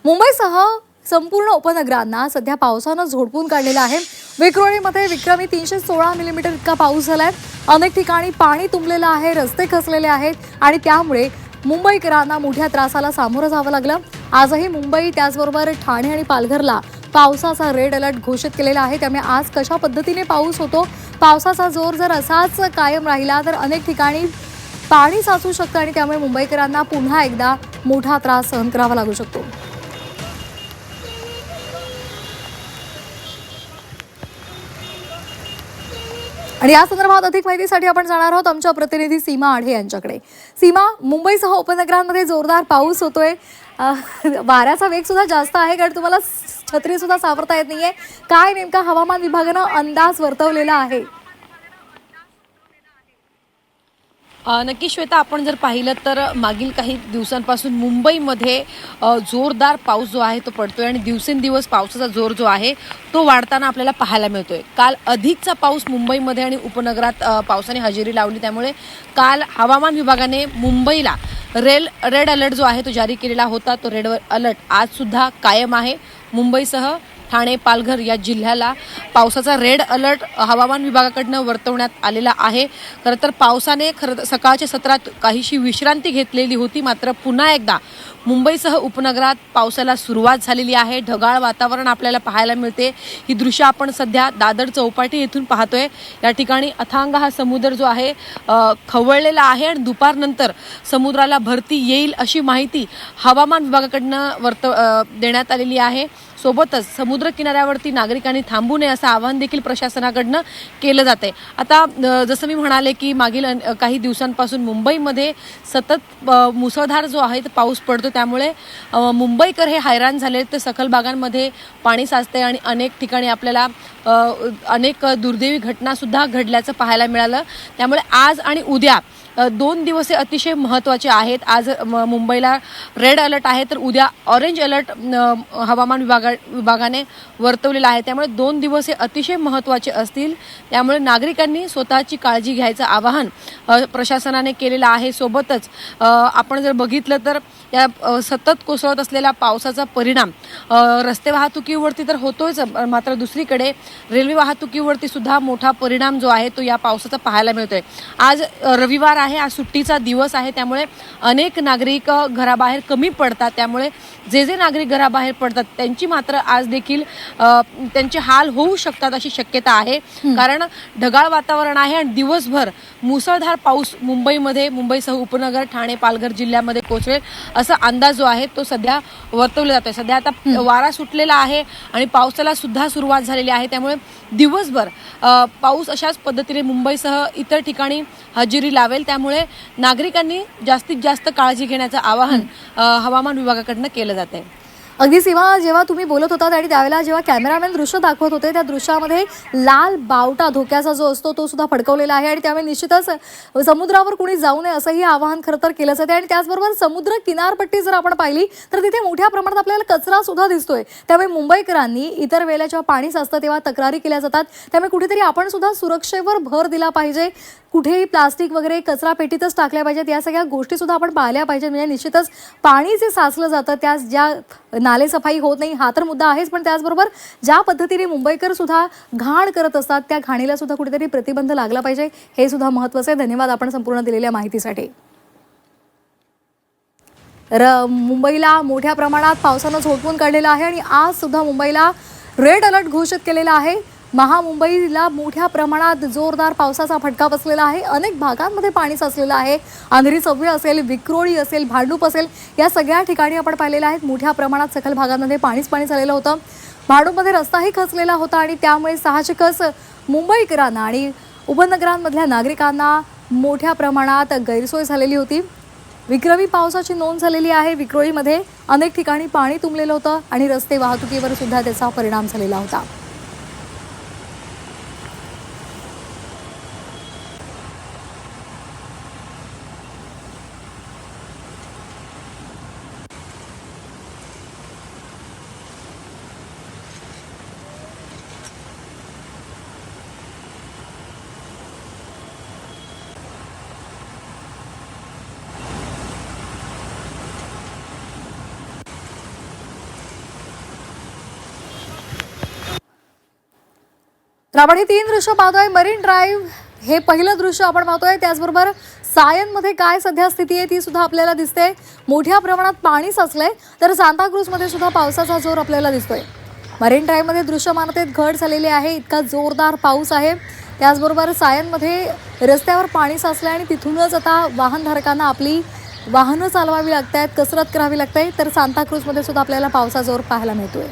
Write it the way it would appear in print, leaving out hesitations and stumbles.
मुंबईसह संपूर्ण उपनगरांना सध्या पावसानं झोडपून काढलेलं आहे। विक्रोळीमध्ये विक्रमी 316 मिलीमीटर इतका पाऊस झालाय। अनेक ठिकाणी पाणी तुंबलेलं आहे, रस्ते खचलेले आहेत आणि त्यामुळे मुंबईकरांना मोठ्या त्रासाला सामोरं जावं लागलं। आजही मुंबई त्याचबरोबर ठाणे आणि पालघरला पावसाचा रेड अलर्ट घोषित केलेला आहे। त्यामुळे आज कशा पद्धतीने पाऊस होतो, पावसाचा जोर जर असाच कायम राहिला तर अनेक ठिकाणी पाणी साचू शकतं आणि त्यामुळे मुंबईकरांना पुन्हा एकदा मोठा त्रास सहन करावा लागू शकतो। आणि या संदर्भात अधिक माहितीसाठी आपण जाणार आहोत आमच्या प्रतिनिधी सीमा आढे यांच्याकडे। सीमा, मुंबईसह उपनगरांमध्ये जोरदार पाऊस होतोय, वाऱ्याचा वेग सुद्धा जास्त आहे, कारण तुम्हाला छत्री सुद्धा सावरता येत नाहीये। काय नेमका हवामान विभागानं अंदाज वर्तवलेला आहे? नक्की श्वेता, आपण जर पाहिलं तर मागील काही दिवसांपासून मुंबईमध्ये जोरदार पाऊस जो आहे तो पडतोय आणि दिवसेंदिवस पावसाचा जोर जो आहे तो वाढताना आपल्याला पाहायला मिळतोय। काल अधिकचा पाऊस मुंबईमध्ये आणि उपनगरात पावसाने हजेरी लावली, त्यामुळे काल हवामान विभागाने मुंबईला रेड अलर्ट जो आहे तो जारी केलेला होता। तो रेड अलर्ट आज सुद्धा कायम आहे। मुंबईसह ठाणे, पालघर या जिल्ह्याला पावसाचा रेड अलर्ट हवामान विभागाकडनं वर्तवण्यात आलेला आहे। खरं तर पावसाने सकाळच्या सत्रात काहीशी विश्रांती घेतलेली होती, मात्र पुन्हा एकदा मुंबईसह उपनगरात पावसाला सुरुवात झालेली आहे। ढगाळ वातावरण आपल्याला पाहायला मिळते। ही दृश्य आपण सध्या दादर चौपाटी येथून पाहतोय। या ठिकाणी अथांग हा समुद्र जो आहे खवळलेला आहे आणि दुपारनंतर समुद्राला भरती येईल अशी माहिती हवामान विभागाकडनं देण्यात आलेली आहे। सोबतच समुद्र किनाऱ्यावरती नागरिकांनी थांबू नये असं आवाहन देखील प्रशासनाकडनं केलं जाते। आता जसं मी म्हणाले की मागील काही दिवसांपासून मुंबईमध्ये सतत मुसळधार जो आहे तो पाऊस पडतो, त्यामुळे मुंबईकर हे हैराण झाले। तर सखल भागांमध्ये पाणी साचते आणि अनेक ठिकाणी आपल्याला अनेक दुर्दैवी घटना सुद्धा घडल्याचं पाहायला मिळालं। त्यामुळे आज आणि उद्या 2 दिवस अतिशय महत्त्वाचे आहेत। आज मुंबईला रेड अलर्ट आहे, तर उद्या ऑरेंज अलर्ट हवामान विभागाने वर्तवलेला आहे। त्यामुळे 2 दिवस अतिशय महत्त्वाचे असतील, त्यामुळे नागरिकांनी स्वतःची काळजी घ्यायचं आवाहन प्रशासनाने केलेलं आहे। सोबतच आपण जर बघितलं तर या सतत कोसळत असलेल्या पावसाचा परिणाम रस्ते वाहतुकीवरती तर होतोच, मात्र दुसरीकडे रेल्वे वाहतुकीवरती सुद्धा मोठा परिणाम जो आहे तो या पावसाचा पाहायला मिळतोय। आज रविवार आहे, आज सुट्टीचा दिवस आहे, त्यामुळे अनेक नागरिक घराबाहेर कमी पडतात। त्यामुळे जे नागरिक घराबाहेर पडतात त्यांची मात्र आज देखील त्यांचे हाल होऊ शकतात अशी शक्यता आहे, कारण ढगाळ वातावरण आहे आणि दिवसभर मुसळधार पाऊस मुंबईसह उपनगर, ठाणे, पालघर जिल्ह्यामध्ये कोसळेल असा अंदाज जो आहे तो सध्या वर्तवला जातोय। सध्या आता वारा सुटलेला आहे आणि पावसाला सुद्धा सुरुवात झालेली आहे, त्यामुळे दिवसभर पाऊस अशाच पद्धतीने मुंबईसह इतर ठिकाणी हजेरी लावेल। त्यामुळे नागरिकांनी जास्तीत जास्त काळजी घेण्याचं आवाहन हवामान विभागाकडनं केलं जाते। अगदी सीमा, जेव्हा तुम्ही बोलत होतात आणि त्यावेळेला जेव्हा कॅमेरामॅन दृश्य दाखवत होते त्या दृश्यामध्ये लाल बावटा धोक्याचा जो असतो तो सुद्धा फडकवलेला आहे आणि त्यामुळे निश्चितच समुद्रावर कुणी जाऊ नये असंही आवाहन खरं तर केलं जाते। आणि त्याचबरोबर समुद्र किनारपट्टी जर आपण पाहिली तर तिथे मोठ्या प्रमाणात आपल्याला कचरा सुद्धा दिसतोय। त्यामुळे मुंबईकरांनी इतर वेळेला जेव्हा पाणी साचतं तेव्हा तक्रारी केल्या जातात, त्यामुळे कुठेतरी आपण सुद्धा सुरक्षेवर भर दिला पाहिजे। कुठेही प्लास्टिक वगैरे कचरा पेटीतच टाकल्या पाहिजेत, या सगळ्या गोष्टी सुद्धा आपण पाहिल्या पाहिजेत। म्हणजे निश्चितच पाणी जे साचलं जातं त्या ज्या नालेसफाई होत नाही हा तर मुद्दा आहेच, पण त्याचबरोबर ज्या पद्धतीने मुंबईकर सुद्धा घाण करत असतात त्या घाणीला सुद्धा कुठेतरी प्रतिबंध लागला पाहिजे, हे सुद्धा महत्त्वाचं आहे। धन्यवाद आपण संपूर्ण दिलेल्या माहितीसाठी। मुंबईला मोठ्या प्रमाणात पावसानं झोडपून काढलेलं आहे आणि आज सुद्धा मुंबईला रेड अलर्ट घोषित केलेला आहे। महामुंबईला मोठ्या प्रमाणात जोरदार पावसाचा फटका बसलेला आहे। अनेक भागांमध्ये पाणी साचलेलं आहे। अंधेरी सव्वे असेल, विक्रोळी असेल, भांडूप असेल, या सगळ्या ठिकाणी आपण पाहिलेलं आहे मोठ्या प्रमाणात सखल भागांमध्ये पाणीच पाणी झालेलं होतं। भांडूपमध्ये रस्ताही खचलेला होता आणि त्यामुळे साहजिकच मुंबईकरांना आणि उपनगरांमधल्या नागरिकांना मोठ्या प्रमाणात गैरसोय झालेली होती। विक्रमी पावसाची नोंद झालेली आहे। विक्रोळीमध्ये अनेक ठिकाणी पाणी तुंबलेलं होतं आणि रस्ते वाहतुकीवर सुद्धा त्याचा परिणाम झालेला होता। तर आपण हे 3 दृश्य पाहतोय. मरीन ड्राईव्ह हे पहिलं दृश्य आपण पाहतोय. त्याचबरोबर सायनमध्ये काय सध्या स्थिती आहे ती सुद्धा आपल्याला दिसते. मोठ्या प्रमाणात पाणी साचलंय. तर सांताक्रूजमध्ये सुद्धा पावसाचा जोर आपल्याला दिसतोय. मरीन ड्राईव्हमध्ये दृश्यमानतेत घट झालेली आहे. इतका जोरदार पाऊस आहे. त्याचबरोबर सायनमध्ये रस्त्यावर पाणी साचलंय आणि तिथूनच आता वाहनधारकांना आपली वाहनं चालवावी लागत आहेत, कसरत करावी लागते. तर सांताक्रूजमध्ये सुद्धा आपल्याला पावसाचा जोर पाहायला मिळतोय.